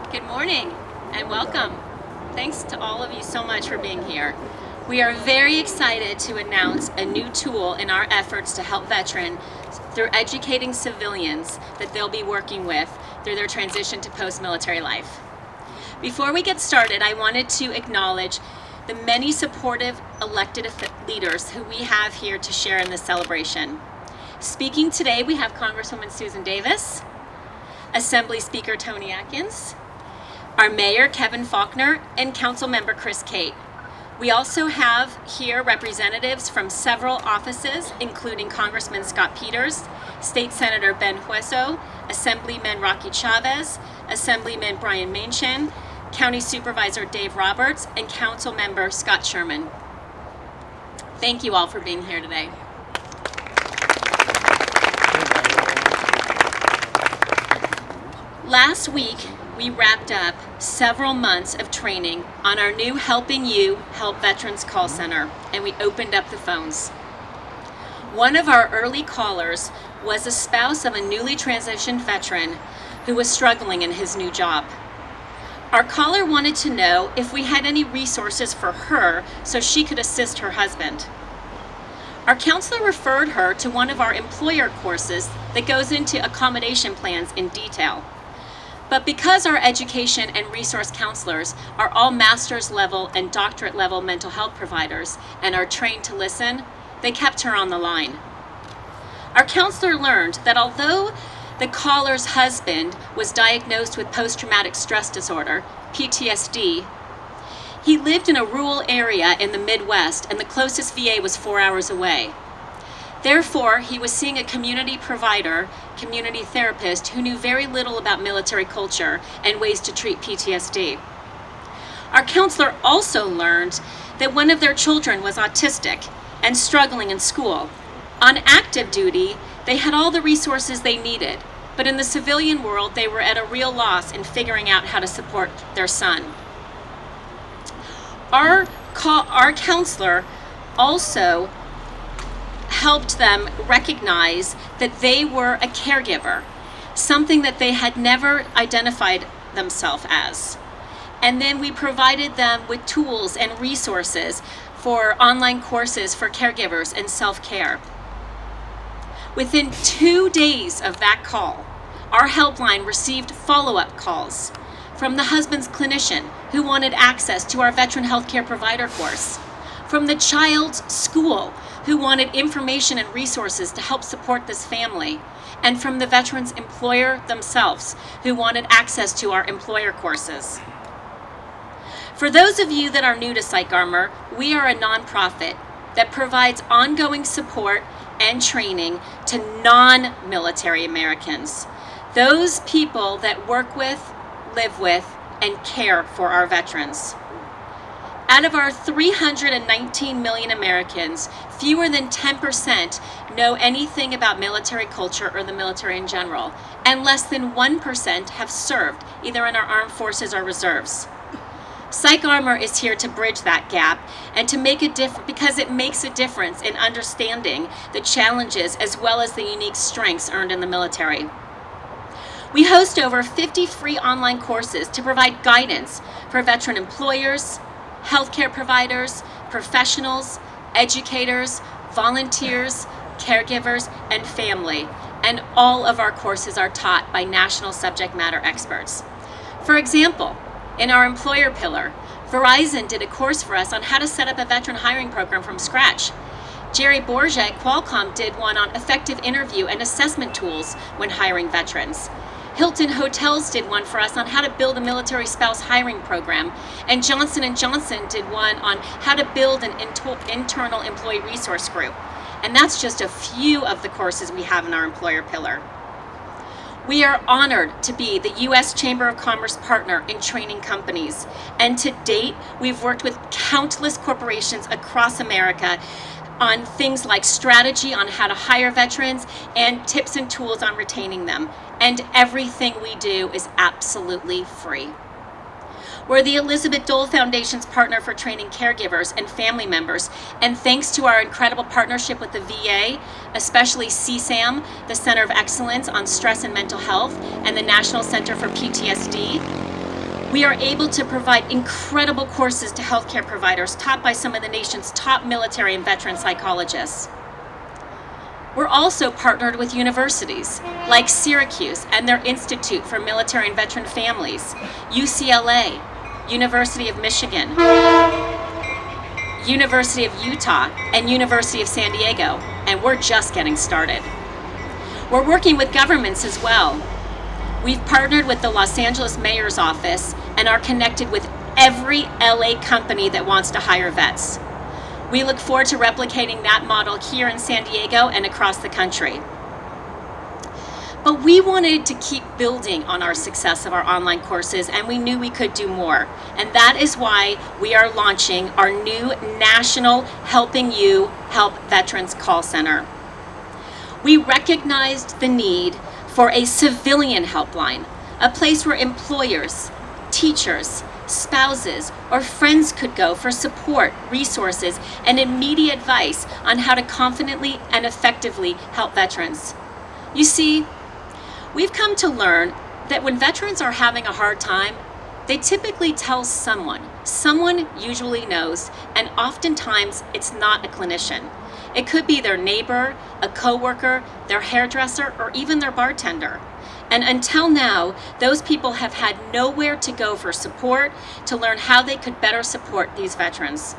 Good morning and welcome. Thanks to all of you so much for being here. We are very excited to announce a new tool in our efforts to help veterans through educating civilians that they'll be working with through their transition to post-military life. Before we get started, I wanted to acknowledge the many supportive elected leaders who we have here to share in this celebration. Speaking today, we have Congresswoman Susan Davis, Assembly Speaker Toni Atkins, our Mayor Kevin Faulconer, and Council Member Chris Cate. We also have here representatives from several offices, including Congressman Scott Peters, State Senator Ben Hueso, Assemblyman Rocky Chavez, Assemblyman Brian Mainchin, County Supervisor Dave Roberts, and Council Member Scott Sherman. Thank you all for being here today. Last week, we wrapped up several months of training on our new Helping You Help Veterans call center, and we opened up the phones. One of our early callers was a spouse of a newly transitioned veteran who was struggling in his new job. Our caller wanted to know if we had any resources for her so she could assist her husband. Our counselor referred her to one of our employer courses that goes into accommodation plans in detail. But because our education and resource counselors are all master's level and doctorate level mental health providers and are trained to listen, they kept her on the line. Our counselor learned that although the caller's husband was diagnosed with post-traumatic stress disorder, PTSD, he lived in a rural area in the Midwest and the closest VA was 4 hours away. Therefore, he was seeing a community provider, community therapist who knew very little about military culture and ways to treat PTSD. Our counselor also learned that one of their children was autistic and struggling in school. On active duty, they had all the resources they needed, but in the civilian world, they were at a real loss in figuring out how to support their son. Our counselor also helped them recognize that they were a caregiver, something that they had never identified themselves as. And then we provided them with tools and resources for online courses for caregivers and self-care. Within 2 days of that call, our helpline received follow-up calls from the husband's clinician who wanted access to our veteran healthcare provider course, from the child's school who wanted information and resources to help support this family, and from the veteran's employer themselves who wanted access to our employer courses. For those of you that are new to PsychArmor, we are a nonprofit that provides ongoing support and training to non-military Americans, those people that work with, live with, and care for our veterans. Out of our 319 million Americans, fewer than 10% know anything about military culture or the military in general, and less than 1% have served, either in our armed forces or reserves. PsychArmor is here to bridge that gap and to make a difference, because it makes a difference in understanding the challenges as well as the unique strengths earned in the military. We host over 50 free online courses to provide guidance for veteran employers, healthcare providers, professionals, educators, volunteers, caregivers, and family. And all of our courses are taught by national subject matter experts. For example, in our employer pillar, Verizon did a course for us on how to set up a veteran hiring program from scratch. Jerry Borgia at Qualcomm did one on effective interview and assessment tools when hiring veterans. Hilton Hotels did one for us on how to build a military spouse hiring program, and Johnson & Johnson did one on how to build an internal employee resource group. And that's just a few of the courses we have in our employer pillar. We are honored to be the U.S. Chamber of Commerce partner in training companies, and to date, we've worked with countless corporations across America on things like strategy on how to hire veterans and tips and tools on retaining them. And everything we do is absolutely free. We're the Elizabeth Dole Foundation's partner for training caregivers and family members, and thanks to our incredible partnership with the VA, especially CSAM, the Center of Excellence on Stress and Mental Health, and the National Center for PTSD, We are able to provide incredible courses to healthcare providers taught by some of the nation's top military and veteran psychologists. We're also partnered with universities like Syracuse and their Institute for Military and Veteran Families, UCLA, University of Michigan, University of Utah, and University of San Diego, and we're just getting started. We're working with governments as well. We've partnered with the Los Angeles Mayor's Office and are connected with every LA company that wants to hire vets. We look forward to replicating that model here in San Diego and across the country. But we wanted to keep building on our success of our online courses, and we knew we could do more. And that is why we are launching our new national Helping You Help Veterans call center. We recognized the need for a civilian helpline, a place where employers, teachers, spouses, or friends could go for support, resources, and immediate advice on how to confidently and effectively help veterans. You see, we've come to learn that when veterans are having a hard time, they typically tell someone. Someone usually knows, and oftentimes it's not a clinician. It could be their neighbor, a coworker, their hairdresser, or even their bartender. And until now, those people have had nowhere to go for support to learn how they could better support these veterans.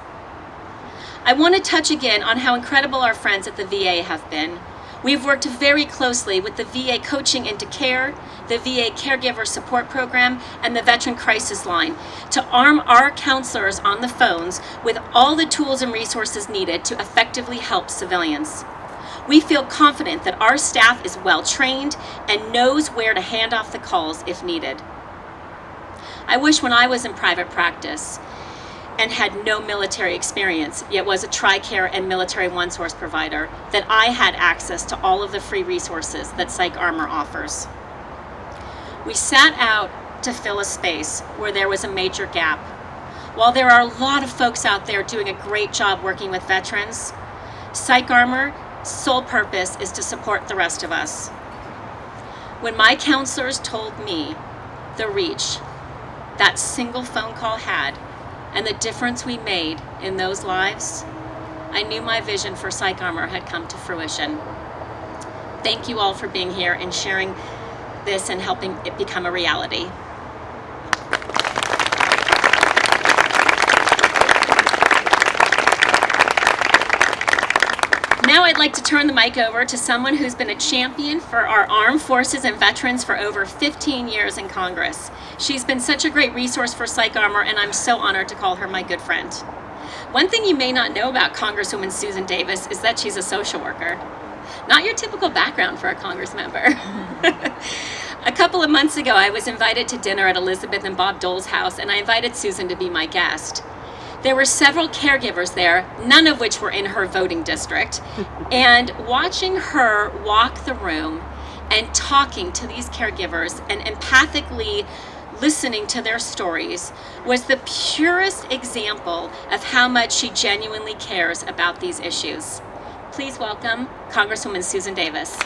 I want to touch again on how incredible our friends at the VA have been. We've worked very closely with the VA Coaching into Care, the VA Caregiver Support Program, and the Veteran Crisis Line to arm our counselors on the phones with all the tools and resources needed to effectively help civilians. We feel confident that our staff is well trained and knows where to hand off the calls if needed. I wish when I was in private practice and had no military experience, yet was a TRICARE and military one-source provider, that I had access to all of the free resources that PsychArmor offers. We set out to fill a space where there was a major gap. While there are a lot of folks out there doing a great job working with veterans, PsychArmor's sole purpose is to support the rest of us. When my counselors told me the reach that single phone call had and the difference we made in those lives, I knew my vision for PsychArmor had come to fruition. Thank you all for being here and sharing this and helping it become a reality. Now I'd like to turn the mic over to someone who's been a champion for our armed forces and veterans for over 15 years in Congress. She's been such a great resource for PsychArmor, and I'm so honored to call her my good friend. One thing you may not know about Congresswoman Susan Davis is that she's a social worker. Not your typical background for a Congress member. A couple of months ago, I was invited to dinner at Elizabeth and Bob Dole's house, and I invited Susan to be my guest. There were several caregivers there, none of which were in her voting district, and watching her walk the room and talking to these caregivers and empathically listening to their stories was the purest example of how much she genuinely cares about these issues. Please welcome Congresswoman Susan Davis.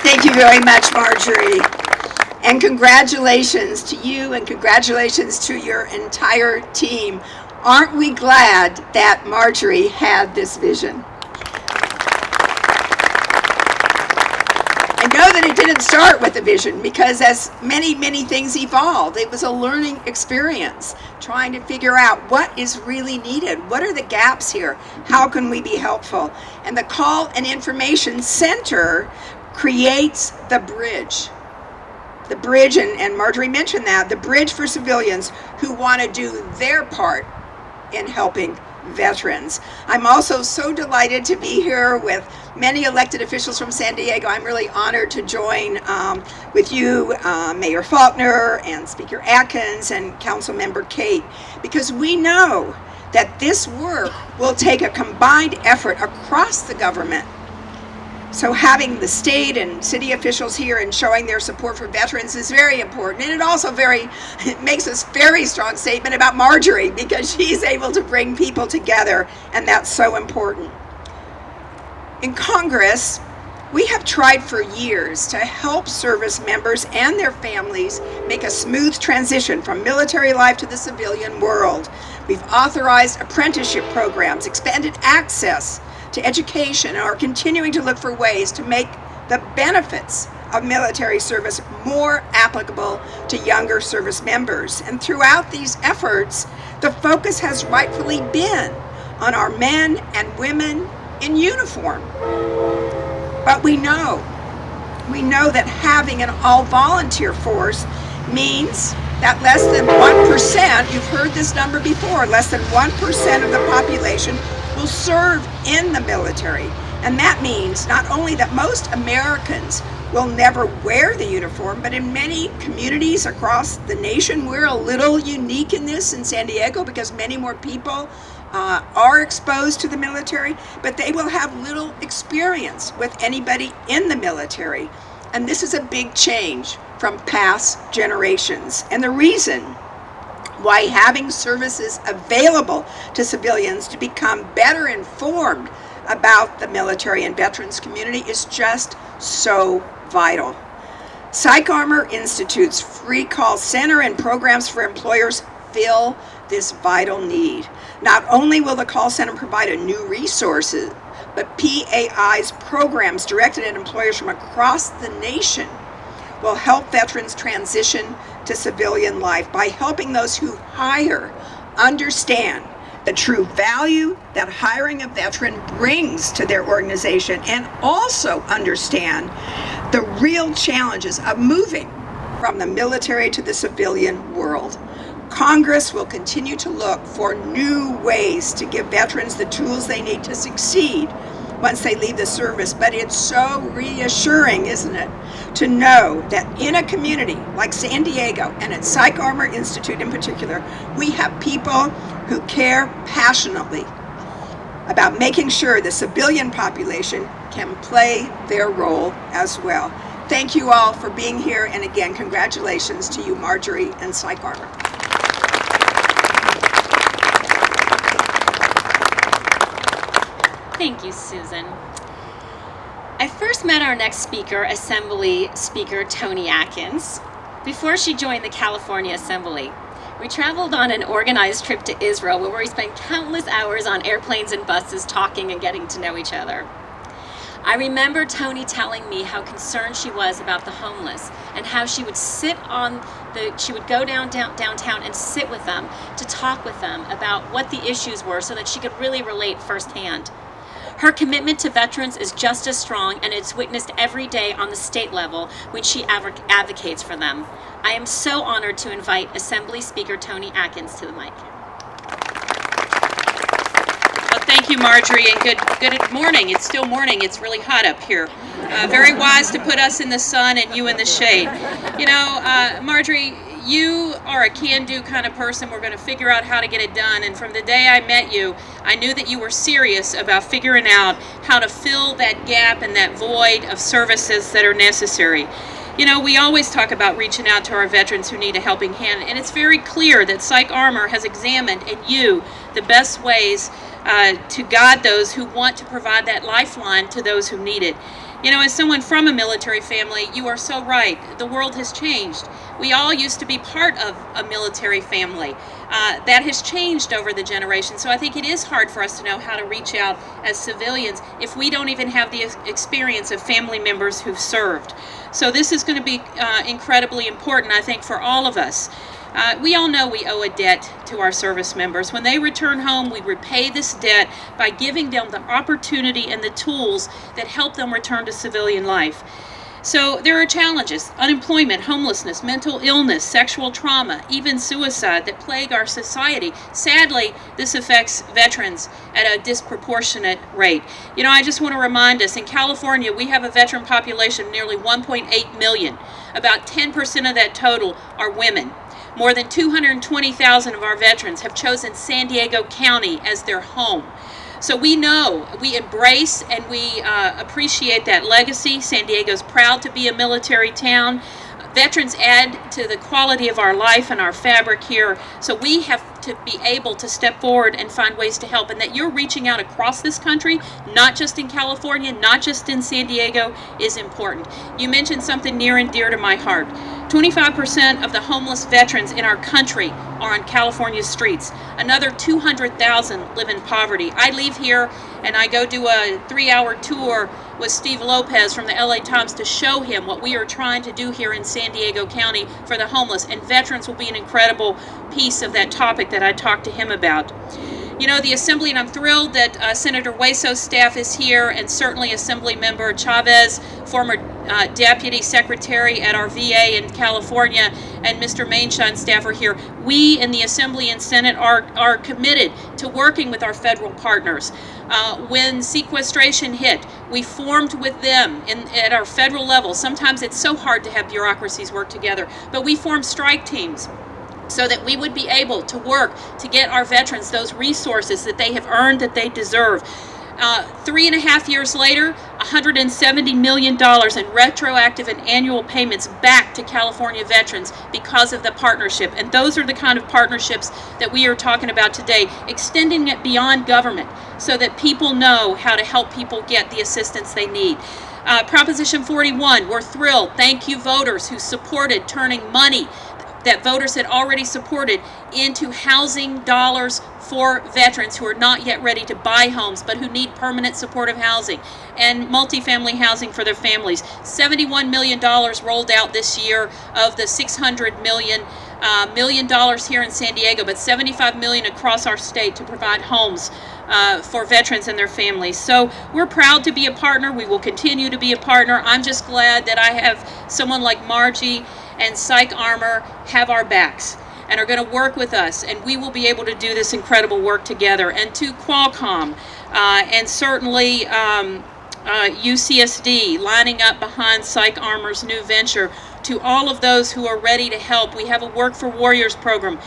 Thank you very much, Marjorie. And congratulations to you and congratulations to your entire team. Aren't we glad that Marjorie had this vision? I know that it didn't start with a vision because as many things evolved, it was a learning experience, trying to figure out what is really needed. What are the gaps here? How can we be helpful? And the Call and Information Center creates the bridge. The bridge, and Marjorie mentioned that, the bridge for civilians who want to do their part in helping veterans. I'm also so delighted to be here with many elected officials from San Diego. I'm really honored to join with you, Mayor Faulconer and Speaker Atkins and Councilmember Kate, because we know that this work will take a combined effort across the government. So having the state and city officials here and showing their support for veterans is very important. And it also it makes a very strong statement about Marjorie because she's able to bring people together, and that's so important. In Congress, We have tried for years to help service members and their families make a smooth transition from military life to the civilian world. We've authorized apprenticeship programs, expanded access to education, and are continuing to look for ways to make the benefits of military service more applicable to younger service members. And throughout these efforts, the focus has rightfully been on our men and women in uniform. But we know that having an all-volunteer force means that less than 1%, you've heard this number before, less than 1% of the population will serve in the military. And that means not only that most Americans will never wear the uniform, but in many communities across the nation, we're a little unique in this in San Diego because many more people are exposed to the military, but they will have little experience with anybody in the military. And this is a big change from past generations. And the reason why having services available to civilians to become better informed about the military and veterans community is just so vital. PsychArmor Institute's free call center and programs for employers fill this vital need. Not only will the call center provide a new resources, but PAI's programs directed at employers from across the nation will help veterans transition to civilian life by helping those who hire understand the true value that hiring a veteran brings to their organization, and also understand the real challenges of moving from the military to the civilian world. Congress will continue to look for new ways to give veterans the tools they need to succeed once they leave the service, but it's so reassuring, isn't it, to know that in a community like San Diego, and at PsychArmor Institute in particular, we have people who care passionately about making sure the civilian population can play their role as well. Thank you all for being here, and again, congratulations to you, Marjorie and PsychArmor. Thank you, Susan. I first met our next speaker, Assembly Speaker Toni Atkins, before she joined the California Assembly. We traveled on an organized trip to Israel where we spent countless hours on airplanes and buses talking and getting to know each other. I remember Toni telling me how concerned she was about the homeless and how she would she would go downtown and sit with them to talk with them about what the issues were so that she could really relate firsthand. Her commitment to veterans is just as strong, and it's witnessed every day on the state level when she advocates for them. I am so honored to invite Assembly Speaker Toni Atkins to the mic. Well, thank you, Marjorie, and good morning. It's still morning. It's really hot up here. Very wise to put us in the sun and you in the shade. You know, Marjorie, you are a can-do kind of person. We're going to figure out how to get it done. And from the day I met you, I knew that you were serious about figuring out how to fill that gap and that void of services that are necessary. You know, we always talk about reaching out to our veterans who need a helping hand, and it's very clear that PsychArmor has examined in you the best ways to guide those who want to provide that lifeline to those who need it. You know, as someone from a military family, you are so right. The world has changed. We all used to be part of a military family. That has changed over the generations. So I think it is hard for us to know how to reach out as civilians if we don't even have the experience of family members who've served. So this is going to be incredibly important, I think, for all of us. We all know we owe a debt to our service members. When they return home, we repay this debt by giving them the opportunity and the tools that help them return to civilian life. So there are challenges: unemployment, homelessness, mental illness, sexual trauma, even suicide that plague our society. Sadly, this affects veterans at a disproportionate rate. You know, I just want to remind us, in California, we have a veteran population of nearly 1.8 million. About 10% of that total are women. More than 220,000 of our veterans have chosen San Diego County as their home. So we know, we embrace and we appreciate that legacy. San Diego's proud to be a military town. Veterans add to the quality of our life and our fabric here, so we have to be able to step forward and find ways to help, and that you're reaching out across this country, not just in California, not just in San Diego, is important. You mentioned something near and dear to my heart. 25% of the homeless veterans in our country are on California's streets. Another 200,000 live in poverty. I leave here and I go do a 3-hour tour with Steve Lopez from the LA Times to show him what we are trying to do here in San Diego County for the homeless, and veterans will be an incredible piece of that topic that I talked to him about. You know, the Assembly, and I'm thrilled that Senator Hueso's staff is here, and certainly Assembly Member Chavez, former Deputy Secretary at our VA in California, and Mr. Mainshine's staff are here. We in the Assembly and Senate are committed to working with our federal partners. When sequestration hit, we formed with them at our federal level. Sometimes it's so hard to have bureaucracies work together, but we formed strike teams so that we would be able to work to get our veterans those resources that they have earned, that they deserve. 3.5 years later, $170 million in retroactive and annual payments back to California veterans because of the partnership. And those are the kind of partnerships that we are talking about today, extending it beyond government so that people know how to help people get the assistance they need. Proposition 41, we're thrilled. Thank you, voters who supported turning money that voters had already supported into housing dollars for veterans who are not yet ready to buy homes but who need permanent supportive housing and multifamily housing for their families. $71 million rolled out this year of the $600 million here in San Diego, but $75 million across our state to provide homes for veterans and their families. So we're proud to be a partner. We will continue to be a partner. I'm just glad that I have someone like Margie and PsychArmor have our backs and are going to work with us, and we will be able to do this incredible work together. And to Qualcomm and certainly UCSD lining up behind PsychArmor's new venture, to all of those who are ready to help. We have a Work for Warriors program.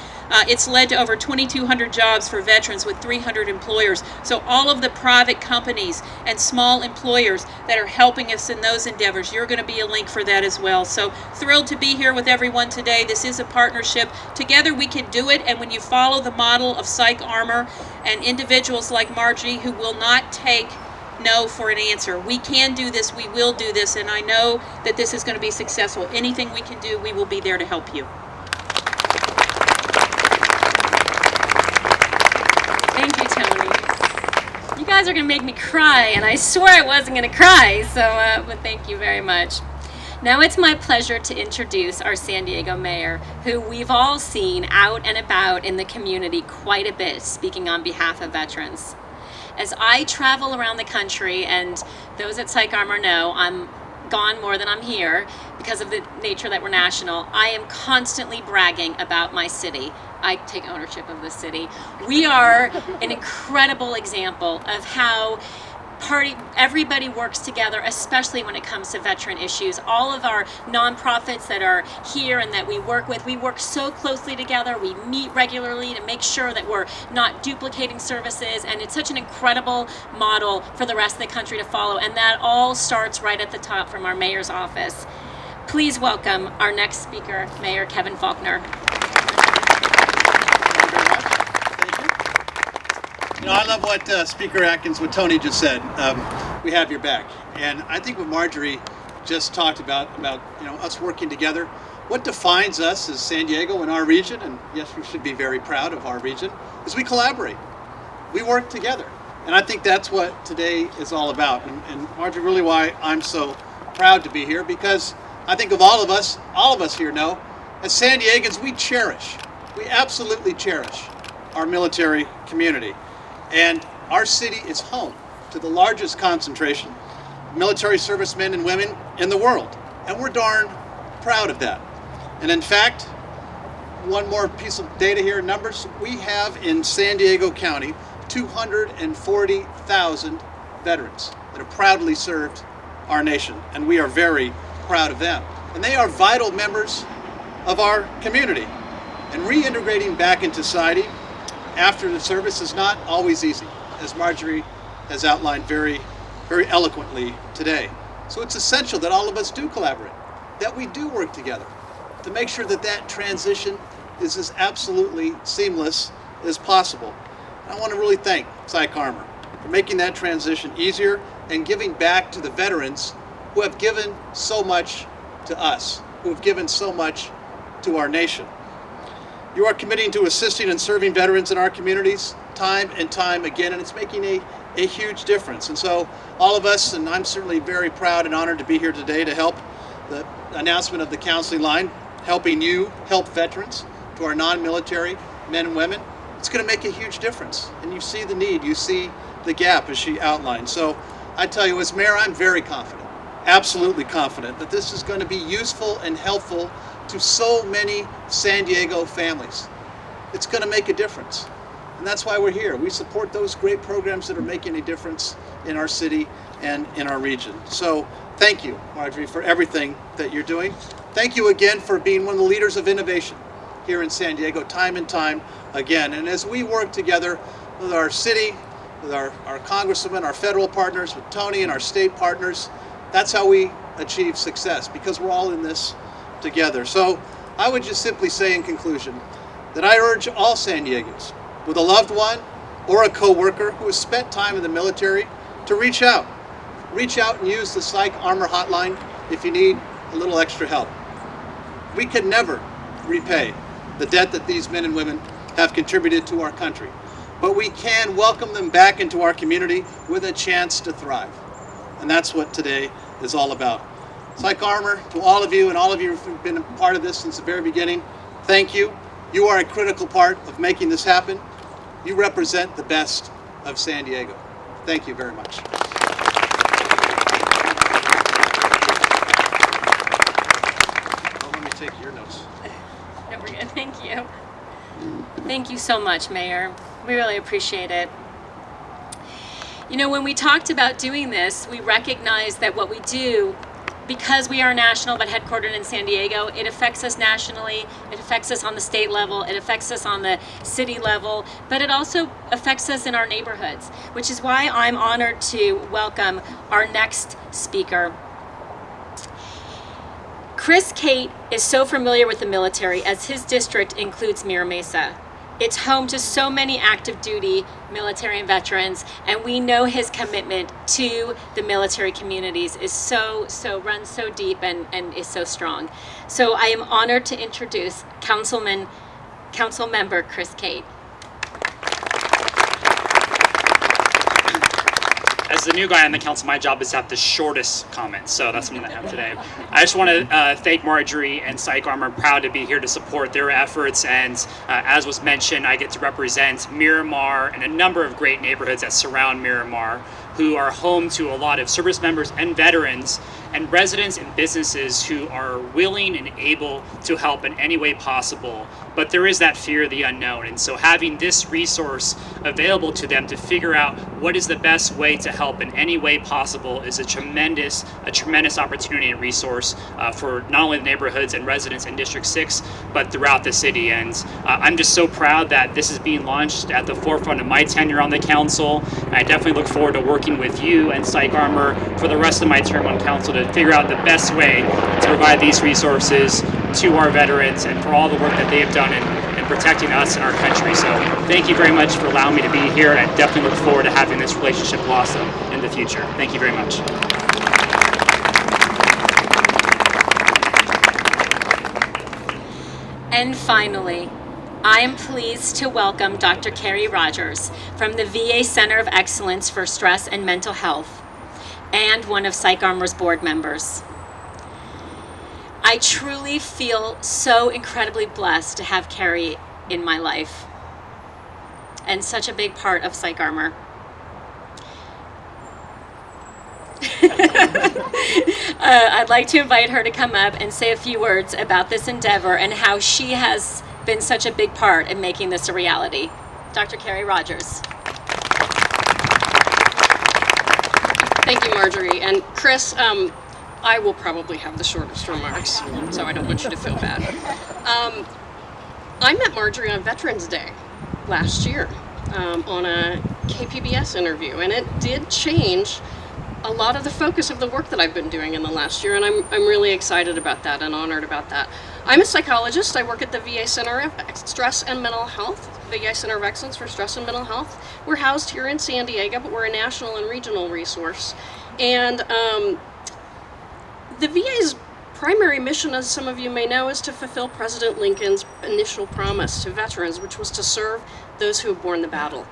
It's led to over 2,200 jobs for veterans with 300 employers. So all of the private companies and small employers that are helping us in those endeavors, you're going to be a link for that as well. So thrilled to be here with everyone today. This is a partnership. Together we can do it, and when you follow the model of PsychArmor and individuals like Margie who will not take no for an answer. We can do this, we will do this, and I know that this is going to be successful. Anything we can do, we will be there to help you. Thank you, Toni. You guys are going to make me cry, and I swore I wasn't going to cry, so but thank you very much. Now it's my pleasure to introduce our San Diego Mayor, who we've all seen out and about in the community quite a bit, speaking on behalf of veterans. As I travel around the country, and those at PsychArmor know I'm gone more than I'm here because of the nature that we're national, I am constantly bragging about my city. I take ownership of the city. We are an incredible example of how everybody works together, especially when it comes to veteran issues. All of our nonprofits that are here and that we work so closely together. We meet regularly to make sure that we're not duplicating services, and it's such an incredible model for the rest of the country to follow, and that all starts right at the top from our mayor's office. Please welcome our next speaker, Mayor Kevin Faulconer. You know, I love what Speaker Atkins, what Toni just said. We have your back, and I think what Marjorie just talked about you know, us working together. What defines us as San Diego and our region, and yes, we should be very proud of our region, is we collaborate. We work together, and I think that's what today is all about. And Marjorie, really, why I'm so proud to be here, because I think of all of us here know, as San Diegans, we absolutely cherish our military community. And our city is home to the largest concentration of military servicemen and women in the world. And we're darn proud of that. And in fact, one more piece of data here, numbers, we have in San Diego County 240,000 veterans that have proudly served our nation. And we are very proud of them. And they are vital members of our community. And reintegrating back into society after the service is not always easy, as Marjorie has outlined very, very eloquently today. So it's essential that all of us do collaborate, that we do work together, to make sure that that transition is as absolutely seamless as possible. I want to really thank PsychArmor for making that transition easier and giving back to the veterans who have given so much to us, who have given so much to our nation. You are committing to assisting and serving veterans in our communities time and time again, and it's making a huge difference. And so all of us, and I'm certainly very proud and honored to be here today to help the announcement of the counseling line, helping you help veterans, to our non-military men and women. It's going to make a huge difference. And you see the need, you see the gap as she outlined. So I tell you, as mayor, I'm very confident, absolutely confident, that this is going to be useful and helpful to so many San Diego families. It's going to make a difference. And that's why we're here. We support those great programs that are making a difference in our city and in our region. So thank you, Marjorie, for everything that you're doing. Thank you again for being one of the leaders of innovation here in San Diego, time and time again. And as we work together with our city, with our congresswomen, our federal partners, with Toni and our state partners, that's how we achieve success, because we're all in this together. So I would just simply say in conclusion that I urge all San Diegans with a loved one or a co-worker who has spent time in the military to reach out. Reach out and use the PsychArmor hotline if you need a little extra help. We can never repay the debt that these men and women have contributed to our country, but we can welcome them back into our community with a chance to thrive. And that's what today is all about. PsychArmor, to all of you and all of you who've been a part of this since the very beginning, thank you. You are a critical part of making this happen. You represent the best of San Diego. Thank you very much. Oh, let me take your notes. Thank you. Thank you so much, Mayor. We really appreciate it. You know, when we talked about doing this, we recognized that what we do, because we are national but headquartered in San Diego, it affects us nationally, it affects us on the state level, it affects us on the city level, but it also affects us in our neighborhoods, which is why I'm honored to welcome our next speaker. Chris Cate is so familiar with the military as his district includes Mira Mesa. It's home to so many active duty military and veterans, and we know his commitment to the military communities is runs so deep and is so strong. So I am honored to introduce Council Member Chris Cate. As the new guy on the council, my job is to have the shortest comments, so that's something I have today. I just want to thank Marjorie and PsychArmor. I'm proud to be here to support their efforts, and as was mentioned, I get to represent Miramar and a number of great neighborhoods that surround Miramar, who are home to a lot of service members and veterans and residents and businesses who are willing and able to help in any way possible. But there is that fear of the unknown, and so having this resource available to them to figure out what is the best way to help in any way possible is a tremendous opportunity and resource for not only the neighborhoods and residents in District 6, but throughout the city. And I'm just so proud that this is being launched at the forefront of my tenure on the council. And I definitely look forward to working with you and PsychArmor for the rest of my term on council to figure out the best way to provide these resources to our veterans and for all the work that they have done in protecting us and our country. So thank you very much for allowing me to be here, and I definitely look forward to having this relationship blossom in the future. Thank you very much. And finally, I am pleased to welcome Dr. Carrie Rogers from the VA Center of Excellence for Stress and Mental Health, and one of PsychArmor's board members. I truly feel so incredibly blessed to have Carrie in my life and such a big part of PsychArmor. I'd like to invite her to come up and say a few words about this endeavor and how she has been such a big part in making this a reality. Dr. Carrie Rogers. Thank you, Marjorie. And Chris, I will probably have the shortest remarks, so I don't want you to feel bad. I met Marjorie on Veterans Day last year on a KPBS interview, and it did change a lot of the focus of the work that I've been doing in the last year, and I'm really excited about that and honored about that. I'm a psychologist. I work at the VA Center of Stress and Mental Health, VA Center of Excellence for Stress and Mental Health. We're housed here in San Diego, but we're a national and regional resource. And the VA's primary mission, as some of you may know, is to fulfill President Lincoln's initial promise to veterans, which was to serve those who have borne the battle.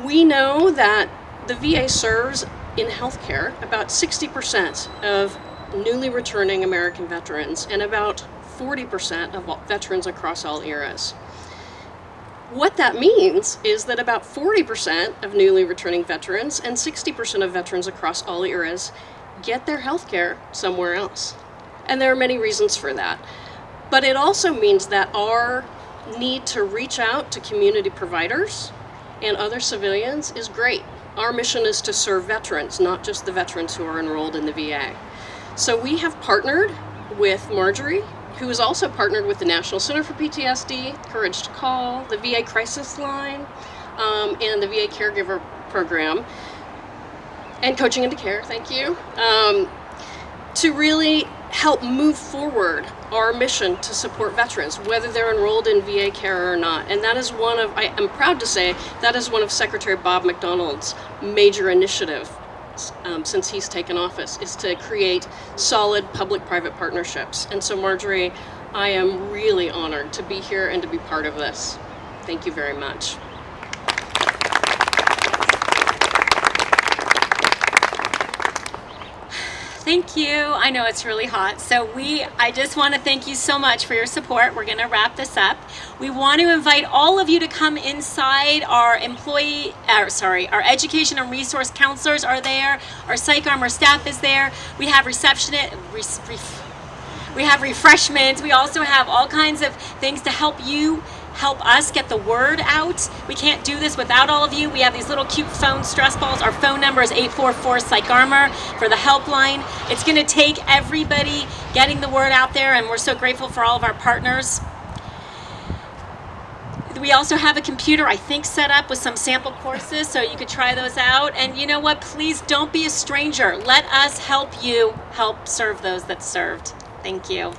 We know that the VA serves in healthcare about 60% of newly returning American veterans and about 40% of veterans across all eras. What that means is that about 40% of newly returning veterans and 60% of veterans across all eras get their health care somewhere else. And there are many reasons for that. But it also means that our need to reach out to community providers and other civilians is great. Our mission is to serve veterans, not just the veterans who are enrolled in the VA. So we have partnered with Marjorie, who is also partnered with the National Center for PTSD, Courage to Call, the VA Crisis Line, and the VA Caregiver Program, and Coaching into Care, thank you, to really help move forward our mission to support veterans, whether they're enrolled in VA care or not. And that is one of, I am proud to say, that is one of Secretary Bob McDonald's major initiatives since he's taken office, is to create solid public-private partnerships. And so Marjorie, I am really honored to be here and to be part of this. Thank you very much. Thank you. I know it's really hot. So I just want to thank you so much for your support. We're going to wrap this up. We want to invite all of you to come inside. Our education and resource counselors are there. Our PsychArmor staff is there. We have we have refreshments. We also have all kinds of things to help us get the word out. We can't do this without all of you. We have these little cute phone stress balls. Our phone number is 844-PsychArmor for the helpline. It's going to take everybody getting the word out there, and we're so grateful for all of our partners. We also have a computer, I think, set up with some sample courses, so you could try those out. And you know what? Please don't be a stranger. Let us help you help serve those that served. Thank you.